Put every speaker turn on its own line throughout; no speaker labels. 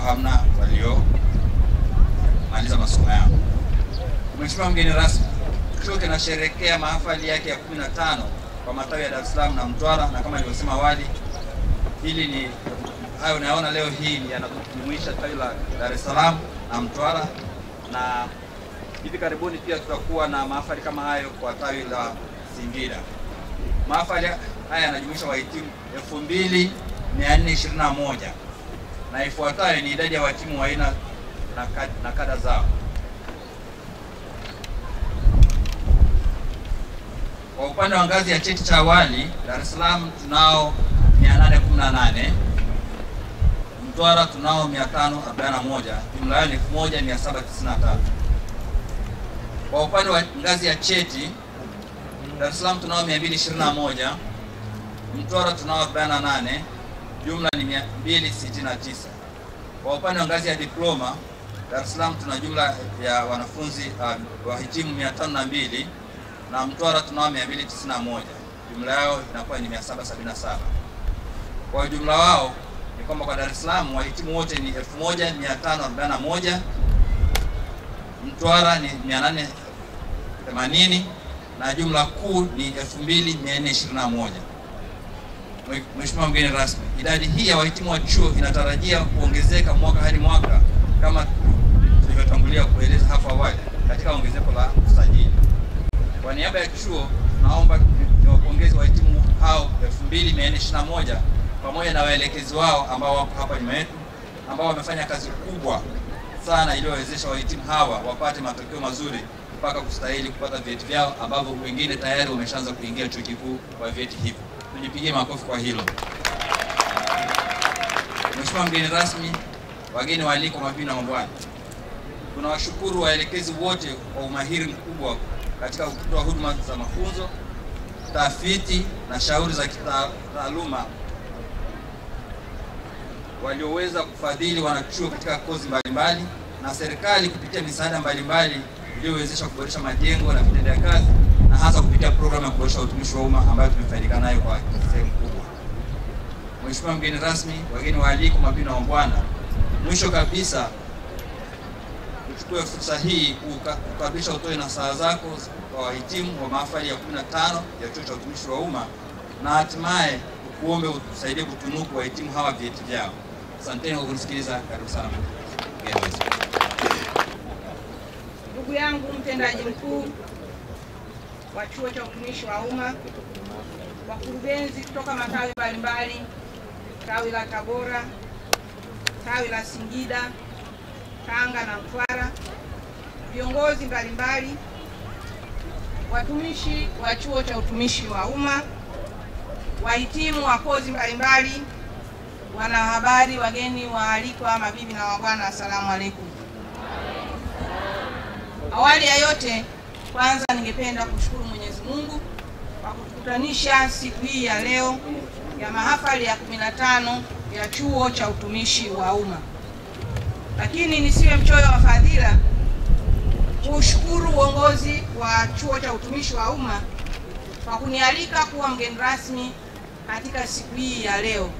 leo hamna waliomaliza masomo yao. Mheshimiwa mgeni rasmi, chuo kinasherehekea mahafali yake ya 15 kwa matawi ya Dar es Salaam na Mtwara, na kama nilivyosema awali, hili ni hayo unayoona leo hii yanajumuisha tawi la Dar es Salaam na Mtwara, na hivi karibuni pia tutakuwa na mahafali kama hayo kwa tawi la Singida. Mahafali haya yanajumuisha wahitimu 2421 na ifuatayo ni idadi ya wahitimu wa aina na kada zao. Kwa upande wa ngazi ya cheti cha awali, Dar es Salaam tunao 818, Mtwara tunao 541, jumla yao ni 1793. Kwa upande wa ngazi ya cheti, Dar es Salaam tunao 221, Mtwara tunao 48, jumla ni 269. Kwa upande wa ngazi ya diploma, Dar es Salaam tuna jumla ya wanafunzi wahitimu 502 na Mtwara tunao 291, jumla yao inakuwa ni 777. Kwa jumla wao ni kwamba kwa Dar es Salaam wahitimu wote ni 1541, Mtwara ni 880 na jumla kuu ni 2421. Mheshimiwa mgeni rasmi, idadi hii ya wahitimu wa chuo inatarajia kuongezeka mwaka hadi mwaka kama tulivyotangulia kueleza hapo awali katika ongezeko la usajili. Kwa niaba ya chuo naomba niwapongeze wahitimu hao 2421 pamoja na waelekezi wao ambao wako hapa nyuma yetu, ambao wamefanya kazi kubwa sana iliyowezesha wahitimu hawa wapate matokeo mazuri mpaka kustahili kupata vyeti vyao ambavyo wengine tayari wameshaanza kuingia chuo kikuu kwa vyeti hivyo. Tujipigie makofi kwa hilo. Mheshimiwa mgeni rasmi, wageni waalikwa, mabibi na mabwana, tunawashukuru waelekezi wote kwa umahiri mkubwa katika kutoa huduma za mafunzo, tafiti na shauri za kitaaluma walioweza kufadhili wanachuo katika kozi mbalimbali, na serikali kupitia misaada mbalimbali iliyowezesha kuboresha majengo na vitendea kazi, na hasa kupitia programu ya kuboresha utumishi wa umma ambayo tumefaidika nayo kwa sehemu kubwa. Mheshimiwa mgeni rasmi, wageni waalikwa, mabibi na mabwana, mwisho kabisa uchukue fursa hii kukaribisha utoe nasaha zako kwa wahitimu wa mahafali ya 15 ya chuo cha utumishi wa umma, na hatimaye kuombe utusaidie kutunuku wahitimu hawa vyeti vyao. Asanteni kwa kunisikiliza. Karibu sana mgeni rasmi.
Ndugu yangu mtendaji mkuu wa chuo cha utumishi wa umma, wakurugenzi kutoka matawi mbalimbali, tawi la Tabora, tawi la Singida, Tanga na Mtwara, viongozi mbalimbali, watumishi wa chuo cha utumishi wa umma, wahitimu wa kozi mbalimbali, wanahabari, wageni waalikwa, mabibi na mabwana, asalamu alaykum. Awali ya yote, kwanza ningependa kushukuru Mwenyezi Mungu kwa kutukutanisha siku hii ya leo ya mahafali ya 15 ya chuo cha utumishi wa umma. Lakini nisiwe mchoyo wa fadhila kushukuru uongozi wa chuo cha utumishi wa umma kwa kunialika kuwa mgeni rasmi katika siku hii ya leo.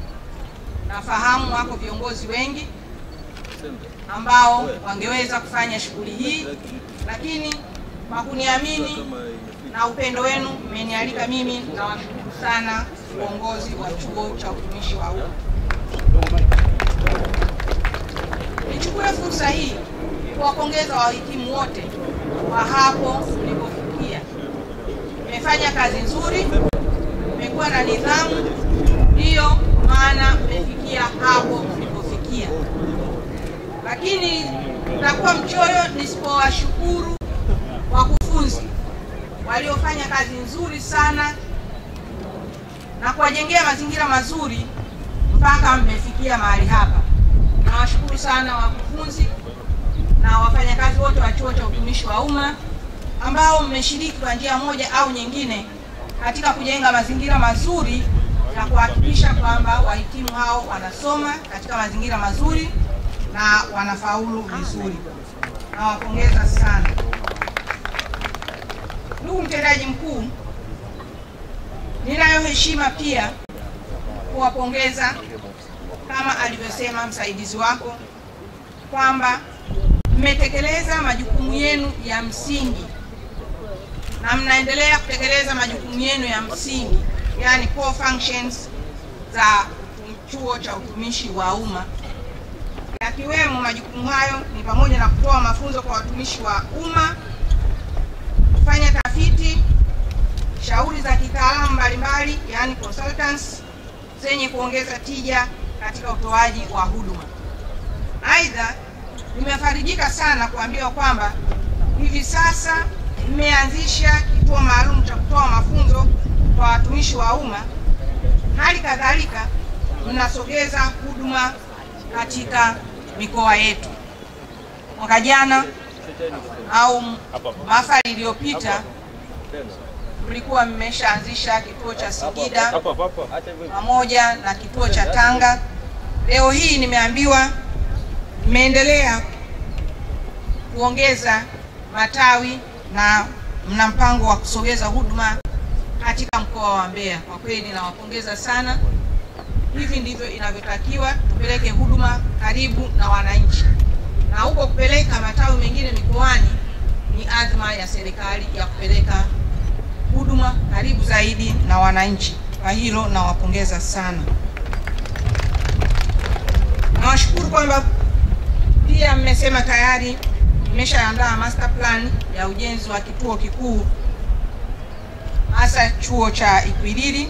Nafahamu wako viongozi wengi ambao wangeweza kufanya shughuli hii, lakini kwa kuniamini na upendo wenu mmenialika mimi, na washukuru sana uongozi wa chuo cha utumishi wa umma. Nichukue fursa hii kuwapongeza wahitimu wote kwa hapo mlipofikia. Mmefanya kazi nzuri, mmekuwa na nidhamu, ndiyo maana mmefikia hapo mlipofikia. Lakini nitakuwa mchoyo nisipowashukuru wakufunzi waliofanya kazi nzuri sana na kuwajengea mazingira mazuri mpaka mmefikia mahali hapa. Nawashukuru sana wakufunzi na wafanyakazi wote wa chuo cha utumishi wa umma ambao mmeshiriki kwa njia moja au nyingine katika kujenga mazingira mazuri na kuhakikisha kwamba wahitimu hao wanasoma katika mazingira mazuri na wanafaulu vizuri. Nawapongeza sana. Ndugu mtendaji mkuu, ninayo heshima pia kuwapongeza kama alivyosema msaidizi wako kwamba mmetekeleza majukumu yenu ya msingi na mnaendelea kutekeleza majukumu yenu ya msingi, yani core functions za Chuo cha Utumishi wa Umma. Yakiwemo majukumu hayo ni pamoja na kutoa mafunzo kwa watumishi wa umma, kufanya tafiti, shauri za kitaalamu mbalimbali, yani consultants, zenye kuongeza tija katika utoaji wa huduma. Aidha, nimefarijika sana kuambiwa kwamba hivi sasa mmeanzisha kituo maalum cha kutoa mafunzo kwa watumishi wa umma. Hali kadhalika mnasogeza huduma katika mikoa yetu. Mwaka jana au mahafali iliyopita mlikuwa mmeshaanzisha kituo cha Singida pamoja na kituo cha Tanga. Leo hii nimeambiwa mmeendelea kuongeza matawi na mna mpango wa kusogeza huduma katika mkoa wa Mbeya. Kwa kweli ninawapongeza sana. Hivi ndivyo inavyotakiwa, tupeleke huduma karibu na wananchi. Na huko kupeleka matawi mengine mikoani ni azma ya serikali ya kupeleka huduma karibu zaidi na wananchi. Kwa hilo nawapongeza sana. Nawashukuru kwamba pia mmesema tayari mmeshaandaa master plan ya ujenzi wa kituo kikuu hasa chuo cha Ikwiriri.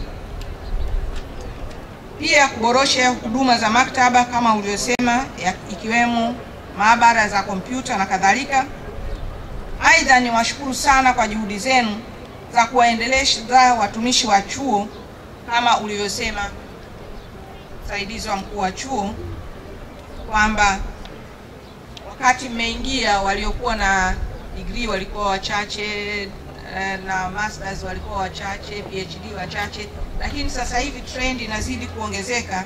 Pia kuboresha huduma za maktaba kama ulivyosema, ikiwemo maabara za kompyuta na kadhalika. Aidha, niwashukuru sana kwa juhudi zenu za kuwaendeleza watumishi wa chuo kama ulivyosema msaidizi wa mkuu wa chuo, kwamba wakati mmeingia waliokuwa na degree walikuwa wachache na masters walikuwa wachache, PhD wachache, lakini sasa hivi trend inazidi kuongezeka.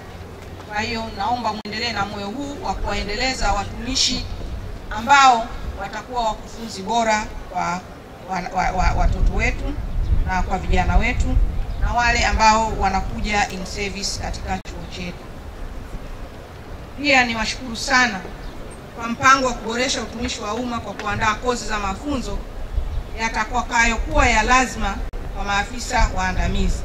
Kwa hiyo naomba muendelee na moyo huu wa kuwaendeleza watumishi ambao watakuwa wakufunzi bora kwa watoto wetu na kwa vijana wetu na wale ambao wanakuja in service katika chuo chetu. Pia niwashukuru sana kwa mpango wa kuboresha utumishi wa umma kwa kuandaa kozi za mafunzo yatakayokuwa ya lazima kwa maafisa waandamizi.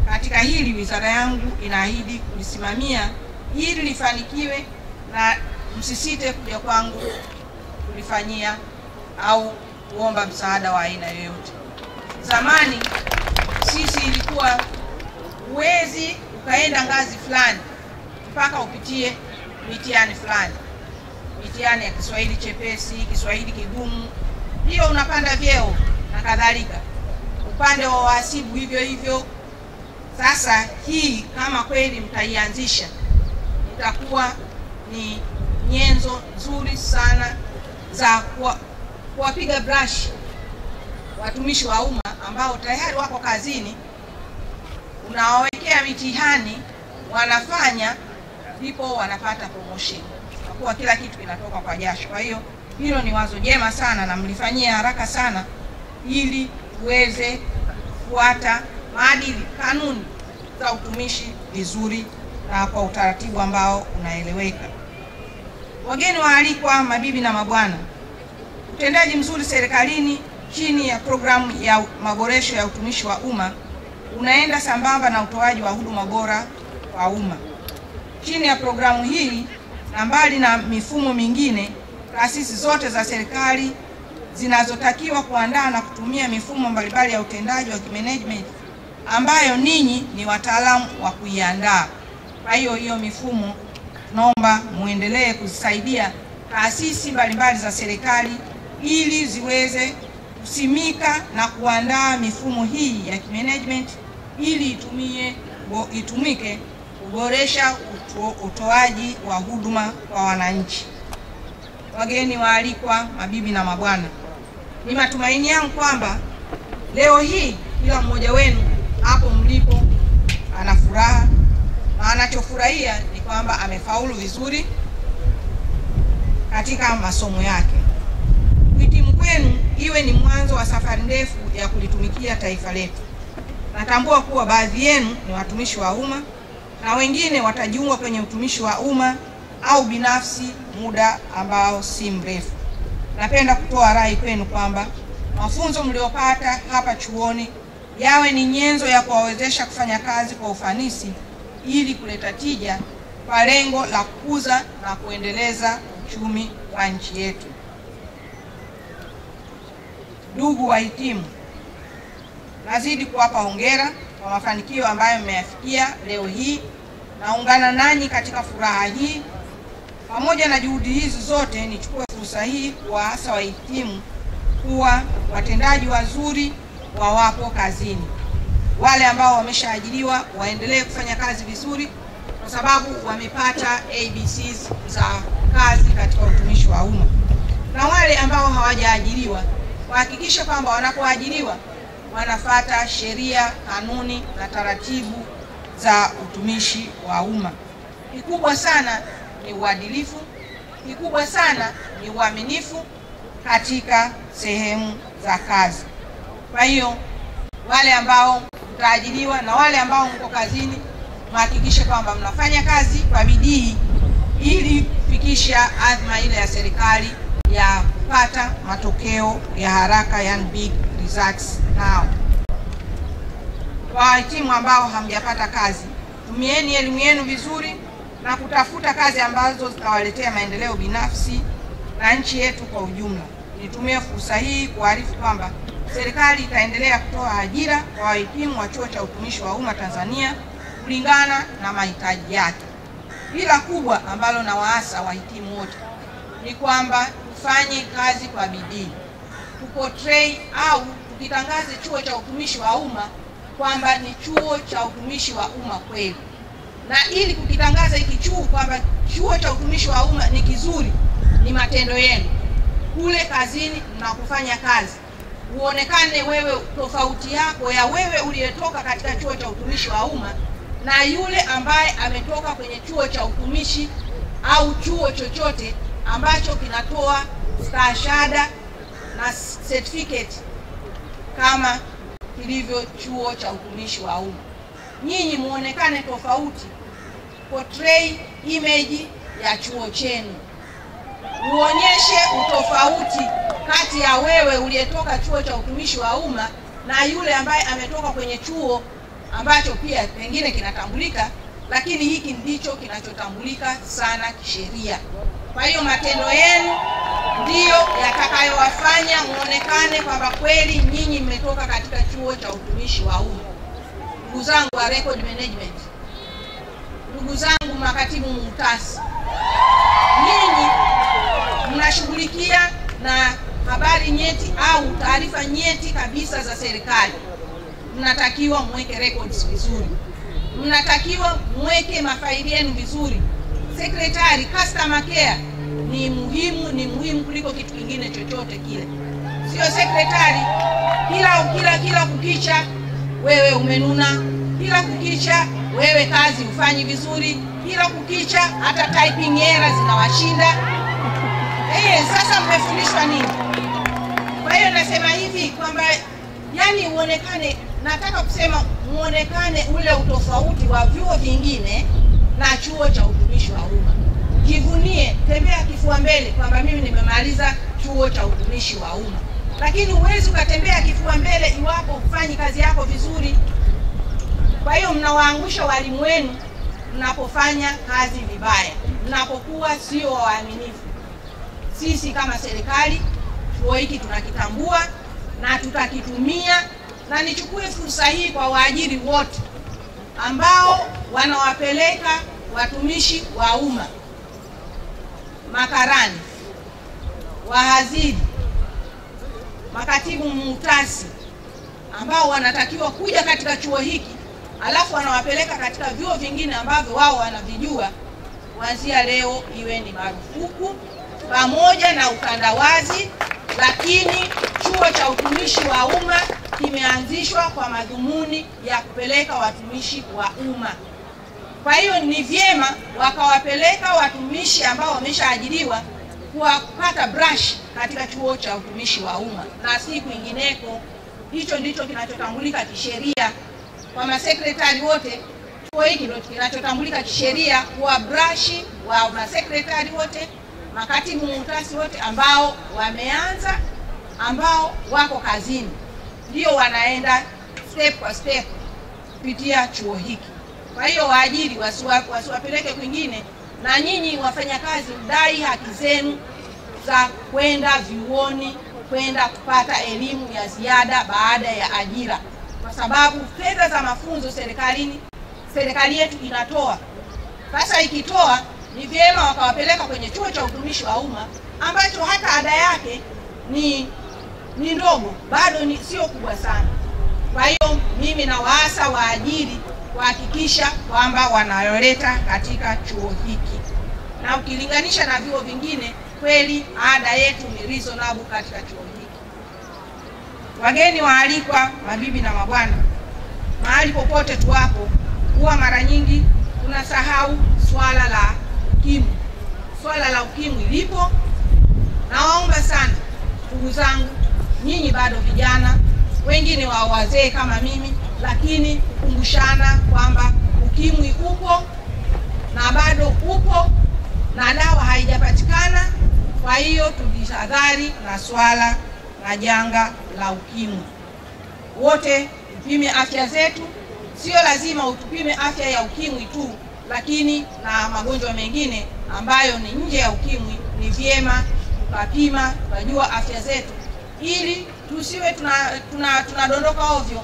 Katika hili wizara yangu inaahidi kulisimamia ili lifanikiwe, na msisite kuja kwangu kulifanyia au kuomba msaada wa aina yoyote. Zamani sisi ilikuwa uwezi ukaenda ngazi fulani mpaka upitie mitihani fulani, mitihani ya Kiswahili chepesi, Kiswahili kigumu, hiyo unapanda vyeo na kadhalika. Upande wa wahasibu hivyo hivyo. Sasa hii kama kweli mtaianzisha, itakuwa ni nyenzo nzuri sana za kuwapiga brush watumishi wa umma ambao tayari wako kazini. Unawawekea mitihani, wanafanya, ndipo wanapata promotion. Kwa kuwa kila kitu kinatoka kwa jasho. Kwa hiyo hilo ni wazo jema sana na mlifanyie haraka sana ili uweze kufuata maadili, kanuni za utumishi vizuri na kwa utaratibu ambao unaeleweka. Wageni waalikwa, mabibi na mabwana, utendaji mzuri serikalini chini ya programu ya maboresho ya utumishi wa umma unaenda sambamba na utoaji wa huduma bora kwa umma. Chini ya programu hii na mbali na mifumo mingine, taasisi zote za serikali zinazotakiwa kuandaa na kutumia mifumo mbalimbali ya utendaji wa kimanagement ambayo ninyi ni wataalamu wa kuiandaa. Kwa hiyo mifumo naomba muendelee kuzisaidia taasisi mbalimbali za serikali ili ziweze kusimika na kuandaa mifumo hii ya kimanagement ili itumike kuboresha utoaji wa huduma kwa wananchi. Wageni waalikwa, mabibi na mabwana, ni matumaini yangu kwamba leo hii kila mmoja wenu hapo mlipo ana furaha, na anachofurahia ni kwamba amefaulu vizuri katika masomo yake. Kuhitimu kwenu iwe ni mwanzo wa safari ndefu ya kulitumikia taifa letu. Natambua kuwa baadhi yenu ni watumishi wa umma na wengine watajiunga kwenye utumishi wa umma au binafsi muda ambao si mrefu. Napenda kutoa rai kwenu kwamba mafunzo mliopata hapa chuoni yawe ni nyenzo ya kuwawezesha kufanya kazi kwa ufanisi ili kuleta tija kwa lengo la kukuza na kuendeleza uchumi wa nchi yetu. Ndugu wahitimu, nazidi kuwapa hongera kwa mafanikio ambayo mmeyafikia leo hii. Naungana nanyi katika furaha hii. Pamoja na juhudi hizi zote, nichukue fursa hii kuwaasa wahitimu kuwa watendaji wazuri wawapo kazini. Wale ambao wameshaajiriwa waendelee kufanya kazi vizuri kwa sababu wamepata ABCs za kazi katika utumishi wa umma. Na wale ambao hawajaajiriwa wahakikishe kwamba wanapoajiriwa wanafuata sheria, kanuni na taratibu za utumishi wa umma. Kikubwa sana ni uadilifu, kikubwa sana ni uaminifu katika sehemu za kazi. Kwa hiyo wale ambao mtaajiriwa na wale ambao mko kazini, mhakikishe kwamba mnafanya kazi kwa bidii ili kufikisha azma ile ya serikali ya kupata matokeo ya haraka, yani big results now. Kwa wahitimu ambao hamjapata kazi, tumieni elimu yenu vizuri na kutafuta kazi ambazo zitawaletea maendeleo binafsi na nchi yetu kwa ujumla. Nitumie fursa hii kuarifu kwamba serikali itaendelea kutoa ajira kwa wahitimu wa Chuo cha Utumishi wa Umma Tanzania kulingana na mahitaji yake. Ila kubwa ambalo na waasa wahitimu wote ni kwamba tufanye kazi kwa bidii. Tuportray au tukitangaze Chuo cha Utumishi wa Umma kwamba ni chuo cha utumishi wa umma kweli. Na ili kukitangaza hiki chuo kwamba Chuo cha Utumishi wa Umma ni kizuri, ni matendo yenu kule kazini mnapofanya kazi. Uonekane wewe, tofauti yako ya wewe uliyetoka katika Chuo cha Utumishi wa Umma na yule ambaye ametoka kwenye chuo cha utumishi au chuo chochote ambacho kinatoa stashahada na certificate kama kilivyo Chuo cha Utumishi wa Umma. Nyinyi muonekane tofauti, portray image ya chuo chenu. Uonyeshe utofauti kati ya wewe uliyetoka Chuo cha Utumishi wa Umma na yule ambaye ametoka kwenye chuo ambacho pia pengine kinatambulika, lakini hiki ndicho kinachotambulika sana kisheria. Kwa hiyo matendo yenu ndiyo yatakayowafanya muonekane kwamba kweli nyinyi mmetoka katika Chuo cha Utumishi wa Umma. Ndugu zangu wa record management, ndugu zangu makatibu muhtasi, nyinyi mnashughulikia na habari nyeti au taarifa nyeti kabisa za serikali. Mnatakiwa mweke records vizuri, mnatakiwa mweke mafaili yenu vizuri. Secretary, customer care ni muhimu kuliko kitu kingine chochote kile. Sio secretary kila kukicha wewe umenuna, kila kukicha wewe kazi ufanyi vizuri, kila kukicha hata typing errors zinawashinda. Sasa mmefundishwa nini? Kwa hiyo nasema hivi kwamba yani uonekane, nataka kusema muonekane ule utofauti wa vyuo vingine na Chuo cha Utumishi wa Umma. Jivunie, tembea kifua mbele kwamba mimi nimemaliza Chuo cha Utumishi wa Umma. Lakini huwezi ukatembea kifua mbele iwapo ufanyi kazi yako vizuri. Kwa hiyo mnawaangusha walimu wenu mnapofanya kazi vibaya, mnapokuwa sio waaminifu. Sisi kama serikali chuo hiki tunakitambua na tutakitumia, na nichukue fursa hii kwa waajiri wote ambao wanawapeleka watumishi wa umma, makarani, wahazidi, makatibu muhtasi ambao wanatakiwa kuja katika chuo hiki alafu wanawapeleka katika vyuo vingine ambavyo wao wanavijua. Kuanzia leo iwe ni marufuku pamoja na utandawazi, lakini Chuo cha Utumishi wa Umma kimeanzishwa kwa madhumuni ya kupeleka watumishi wa umma. Kwa hiyo ni vyema wakawapeleka watumishi ambao wameshaajiriwa kupata brush katika Chuo cha Utumishi wa Umma na si kwingineko. Hicho ndicho kinachotambulika kisheria. Kwa masekretari wote, chuo hiki ndio kinachotambulika kisheria kuwa brush wa masekretari wote, makatibu muhtasari wote ambao wameanza, ambao wako kazini, ndio wanaenda step kwa step kupitia chuo hiki. Kwa hiyo waajiri wasiwapeleke kwingine, na nyinyi wafanyakazi mdai haki zenu za kwenda vyuoni, kwenda kupata elimu ya ziada baada ya ajira, kwa sababu fedha za mafunzo serikali yetu inatoa. Sasa ikitoa, ni vyema wakawapeleka kwenye chuo cha utumishi wa umma ambacho hata ada yake ni ndogo, bado sio kubwa sana. Kwa hiyo mimi na waasa waajiri kuhakikisha kwamba wanaleta katika chuo hiki, na ukilinganisha na vyuo vingine, kweli ada yetu ni reasonable katika chuo hiki. Wageni waalikwa, mabibi na mabwana, mahali popote tuwapo, huwa mara nyingi tunasahau swala la ukimwi. Swala la ukimwi lipo. Nawaomba sana ndugu zangu, nyinyi bado vijana, wengine wa wazee kama mimi, lakini kukumbushana kwamba ukimwi upo na bado upo na dawa haijapatikana. Kwa hiyo tujihadhari na swala la janga la ukimwi. Wote tupime afya zetu. Sio lazima utupime afya ya ukimwi tu, lakini na magonjwa mengine ambayo ni nje ya ukimwi, ni vyema tukapima, tukajua afya zetu, ili tusiwe tunadondoka ovyo.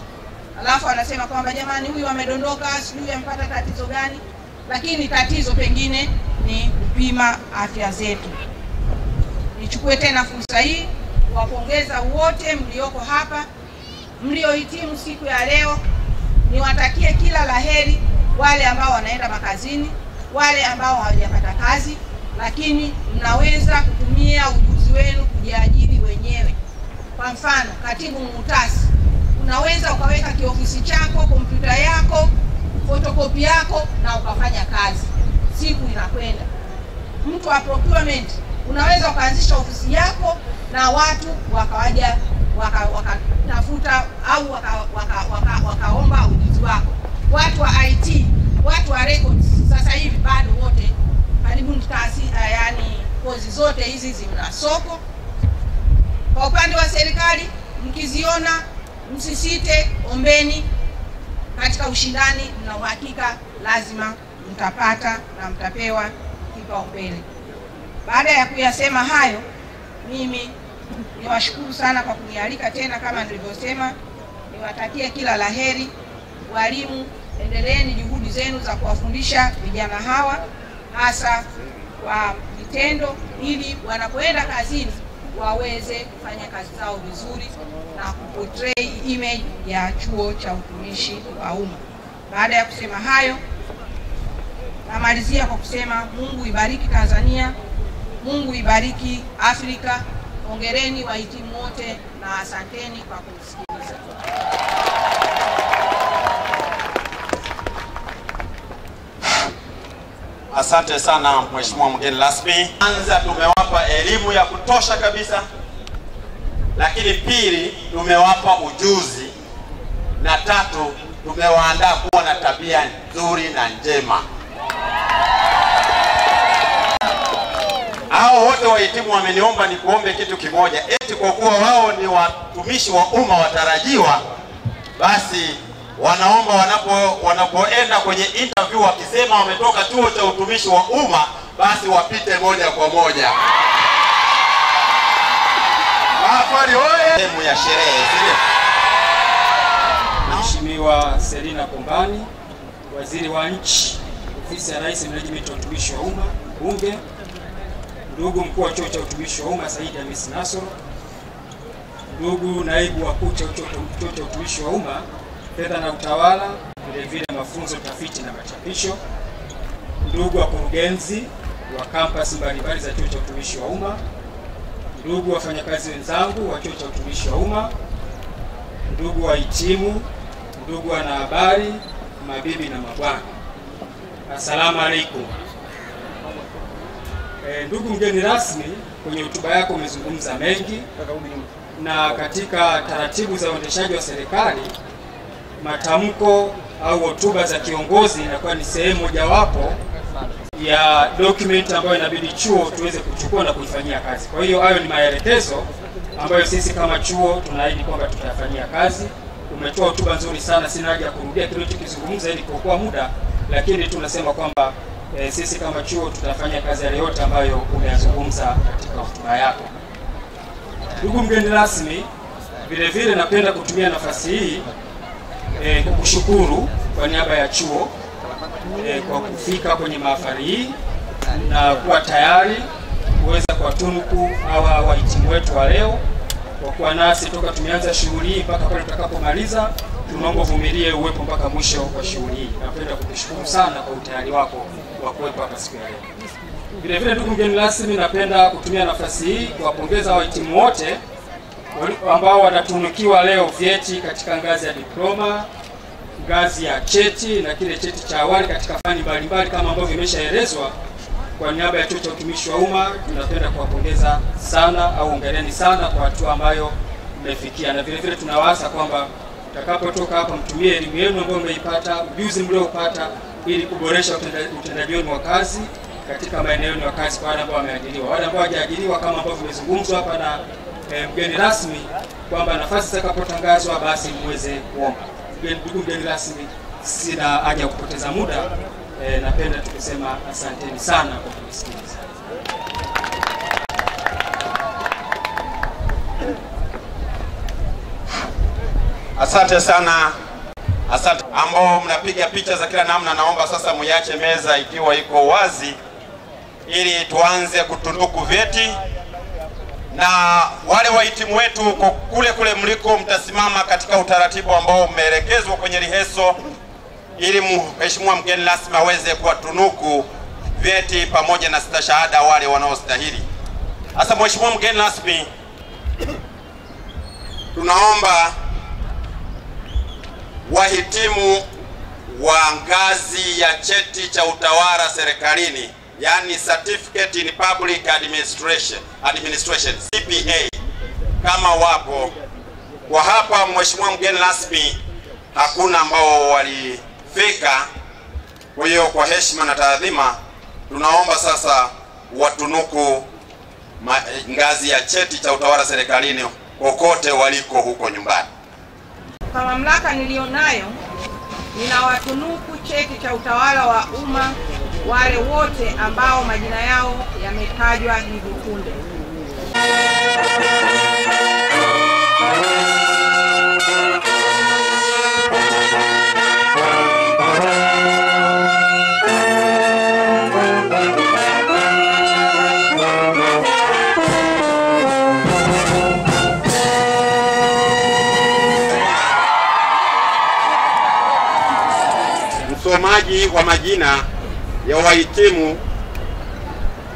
Alafu anasema kwamba jamani, huyu amedondoka, sijui amepata tatizo gani, lakini tatizo pengine ni kupima afya zetu. Nichukue tena fursa hii kuwapongeza wote mlioko hapa, mliohitimu siku ya leo. Niwatakie kila laheri wale ambao wanaenda makazini, wale ambao hawajapata kazi, lakini mnaweza kutumia ujuzi wenu kujiajiri wenyewe. Kwa mfano, katibu muhtasari, unaweza ukaweka kiofisi chako, kompyuta yako, fotokopi yako, na ukafanya kazi. Siku inakwenda. Mtu wa procurement, unaweza ukaanzisha ofisi yako na watu wakawaja wakatafuta au wakaomba ujuzi wako. Watu wa IT, watu wa records, sasa hivi bado wote karibu kozi zote hizi zina soko. Kwa upande wa serikali, mkiziona msisite, ombeni. Katika ushindani na uhakika lazima mtapata na mtapewa kipaumbele. Baada ya kuyasema hayo, mimi niwashukuru sana kwa kunialika tena. Kama nilivyosema, niwatakie kila laheri. Walimu, endeleeni juhudi zenu za kuwafundisha vijana hawa, hasa kwa vitendo, ili wanapoenda kazini waweze kufanya kazi zao vizuri na kuportray image ya chuo cha utumishi wa umma. Baada ya kusema hayo, namalizia kwa kusema Mungu ibariki Tanzania, Mungu ibariki Afrika. Hongereni wahitimu wote na asanteni kwa kusikiliza.
Asante sana Mheshimiwa mgeni rasmi. Kwanza, tumewapa elimu ya kutosha kabisa, lakini pili, tumewapa ujuzi, na tatu, tumewaandaa kuwa na tabia nzuri na njema. Hao wote wahitimu wameniomba ni kuombe kitu kimoja, eti kwa kuwa wao ni watumishi wa umma watarajiwa, basi wanaomba wanapoenda kwenye interview wakisema wametoka chuo cha utumishi wa umma, basi wapite moja kwa moja. Mahafali hoye! Sehemu ya sherehe, sio?
Mheshimiwa Selina Kombani, Waziri wa Nchi, Ofisi ya Rais, Management ya Utumishi wa Umma, Bunge, ndugu mkuu wa chuo cha utumishi wa umma Said Hamis Nasoro, ndugu naibu wakuu wa chuo cha utumishi wa umma, fedha na utawala, vile vile mafunzo, tafiti na machapisho, ndugu wakurugenzi wa kampasi mbalimbali za chuo cha utumishi wa umma, ndugu wafanyakazi wenzangu wa chuo cha utumishi wa umma, ndugu wahitimu, ndugu wanahabari, mabibi na mabwana, assalamu alaikum. Ndugu mgeni rasmi, kwenye hotuba yako umezungumza mengi, na katika taratibu za uendeshaji wa serikali, matamko au hotuba za kiongozi inakuwa ni sehemu mojawapo ya document ambayo inabidi chuo tuweze kuchukua na kuifanyia kazi. Kwa hiyo hayo ni maelekezo ambayo sisi kama chuo tunaahidi kwamba tutayafanyia kazi. Umetoa hotuba nzuri sana, sina haja ya kurudia kile tulichokizungumza ili kuokoa muda, lakini tunasema kwamba sisi kama chuo tutafanya kazi yale yote ambayo umeyazungumza katika hotuba yako. Ndugu mgeni rasmi, vile vile napenda kutumia nafasi hii kukushukuru kwa niaba ya chuo kwa kufika kwenye mahafali hii na kuwa tayari kuweza kuwatunuku hawa wahitimu wetu wa leo, kwa kuwa nasi toka tumeanza shughuli hii mpaka pale tutakapomaliza. Tunaomba uvumilie uwepo mpaka mwisho wa shughuli hii. Napenda kukushukuru sana kwa utayari wako wa kuwepo hapa siku ya leo. Vile vile ndugu mgeni rasmi, napenda kutumia nafasi hii kuwapongeza wahitimu wote ambao wanatunukiwa leo vyeti katika ngazi ya diploma, ngazi ya cheti na kile cheti cha awali katika fani mbalimbali kama ambavyo imeshaelezwa. Kwa niaba ya chuo cha utumishi wa umma tunapenda kuwapongeza sana au hongereni sana kwa hatua ambayo mmefikia, na vile vile tunawaasa kwamba utakapotoka hapa mtumie elimu yenu ambayo mmeipata, ujuzi mliopata, ili kuboresha utendaji wenu wa kazi katika maeneo yenu ya kazi kwa wale ambao wameajiriwa. Wale ambao hawajaajiriwa kama ambavyo vimezungumzwa hapa na mgeni rasmi kwamba nafasi zitakapotangazwa basi muweze kuomba. Ndugu mgeni rasmi, sina haja ya kupoteza muda, napenda tukisema asanteni sana kwa kusikiliza.
Asante sana. Asante ambao mnapiga picha za kila namna, naomba sasa muiache meza ikiwa iko wazi ili tuanze kutunuku vyeti. Na wale wahitimu wetu kule kule mliko mtasimama katika utaratibu ambao umeelekezwa kwenye riheso ili mheshimiwa mgeni rasmi aweze kuwatunuku vyeti pamoja na stashahada wale wanaostahili. Sasa mheshimiwa mgeni rasmi, tunaomba wahitimu wa ngazi ya cheti cha utawala serikalini, yani Certificate in Public Administration CPA, kama wapo kwa hapa. Mheshimiwa mgeni rasmi, hakuna ambao walifika. Kwa hiyo kwa heshima na taadhima tunaomba sasa watunuku ngazi ya cheti cha utawala serikalini kokote waliko huko nyumbani.
Kwa mamlaka nilionayo, ninawatunuku cheti cha utawala wa umma wale wote ambao majina yao yametajwa hivi punde.
Msomaji wa majina ya wahitimu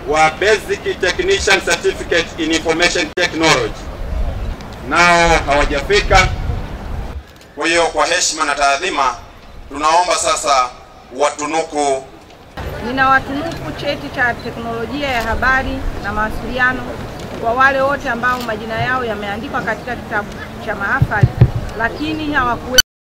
wa Basic Technician Certificate in Information Technology nao hawajafika. Kwa hiyo kwa heshima na taadhima tunaomba sasa watunuku.
Ninawatunuku cheti cha teknolojia ya habari na mawasiliano kwa wale wote ambao majina yao yameandikwa katika kitabu cha mahafali lakini hawakuwa